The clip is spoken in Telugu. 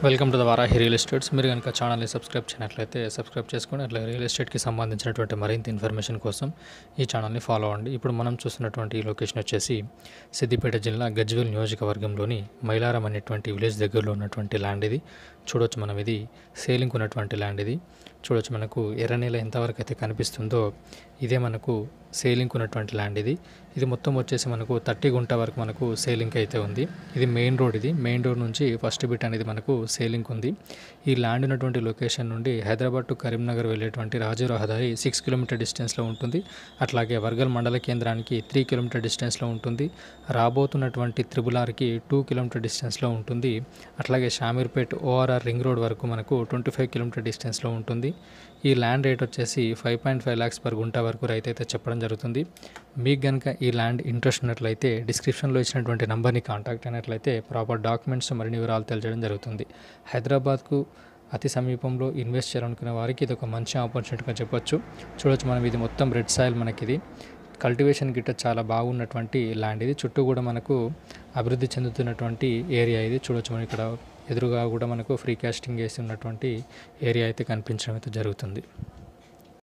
Welcome to the Varahi real estates. మీరు కనుక ఛానల్ని సబ్స్క్రైబ్ చేయనట్లయితే సబ్స్క్రైబ్ చేసుకొని అట్లా రియల్ ఎస్టేట్కి సంబంధించినటువంటి మరింత ఇన్ఫర్మేషన్ కోసం ఈ ఛానల్ని ఫాలో అవ్వండి. ఇప్పుడు మనం చూస్తున్నటువంటి ఈ లొకేషన్ వచ్చేసి సిద్దిపేట జిల్లా గజ్వేల్ నియోజకవర్గంలోని మైలారం అనేటువంటి విలేజ్ దగ్గరలో ఉన్నటువంటి ల్యాండ్ ఇది. చూడవచ్చు మనం, ఇది సేలింగ్ ఉన్నటువంటి ల్యాండ్ ఇది. చూడవచ్చు మనకు ఎర్రనేల ఎంతవరకు అయితే కనిపిస్తుందో ఇదే మనకు సేలింగ్ ఉన్నటువంటి ల్యాండ్ ఇది. ఇది మొత్తం వచ్చేసి మనకు 30 గుంట వరకు మనకు సేలింగ్ అయితే ఉంది. ఇది మెయిన్ రోడ్. ఇది మెయిన్ రోడ్ నుంచి ఫస్ట్ బిట్ అనేది మనకు సేలింగ్ ఉంది. ఈ ల్యాండ్ ఉన్నటువంటి లొకేషన్ నుండి హైదరాబాద్ టు కరీంనగర్ వెళ్ళేటువంటి రాజు రహదారి 6 కిలోమీటర్ డిస్టెన్స్లో ఉంటుంది. అట్లాగే వర్గల్ మండల కేంద్రానికి 3 కిలోమీటర్ డిస్టెన్స్లో ఉంటుంది. రాబోతున్నటువంటి త్రిబులార్కి 2 కిలోమీటర్ డిస్టెన్స్లో ఉంటుంది. అట్లాగే షామీర్పేట్ ఓఆర్ఆర్ రింగ్ రోడ్ వరకు మనకు 25 కిలోమీటర్ డిస్టెన్స్లో ఉంటుంది. ఈ ల్యాండ్ రేట్ వచ్చేసి 5.5 lakhs పర్ గుంట వరకు రైతు అయితే చెప్పడం జరుగుతుంది. మీకు కనుక ఈ ల్యాండ్ ఇంట్రెస్ట్ ఉన్నట్లయితే డిస్క్రిప్షన్లో ఇచ్చినటువంటి నెంబర్ని కాంటాక్ట్ అయినట్లయితే ప్రాపర్ డాక్యుమెంట్స్ మరిన్ని వివరాలు తెలియజేయడం జరుగుతుంది. హైదరాబాద్కు అతి సమీపంలో ఇన్వెస్ట్ చేయాలనుకునే వారికి ఇది ఒక మంచి ఆపర్చునిటీగా చెప్పొచ్చు. చూడొచ్చు మనం, ఇది మొత్తం రెడ్ సాయిల్ మనకి. ఇది కల్టివేషన్ గిట్ట చాలా బాగున్నటువంటి ల్యాండ్ ఇది. చుట్టూ కూడా మనకు అభివృద్ధి చెందుతున్నటువంటి ఏరియా ఇది. చూడొచ్చు మనం ఇక్కడ ఎదురుగా కూడా మనకు ఫ్రీ కాస్టింగ్ వేసి ఉన్నటువంటి ఏరియా అయితే కనిపించడం అయితే జరుగుతుంది.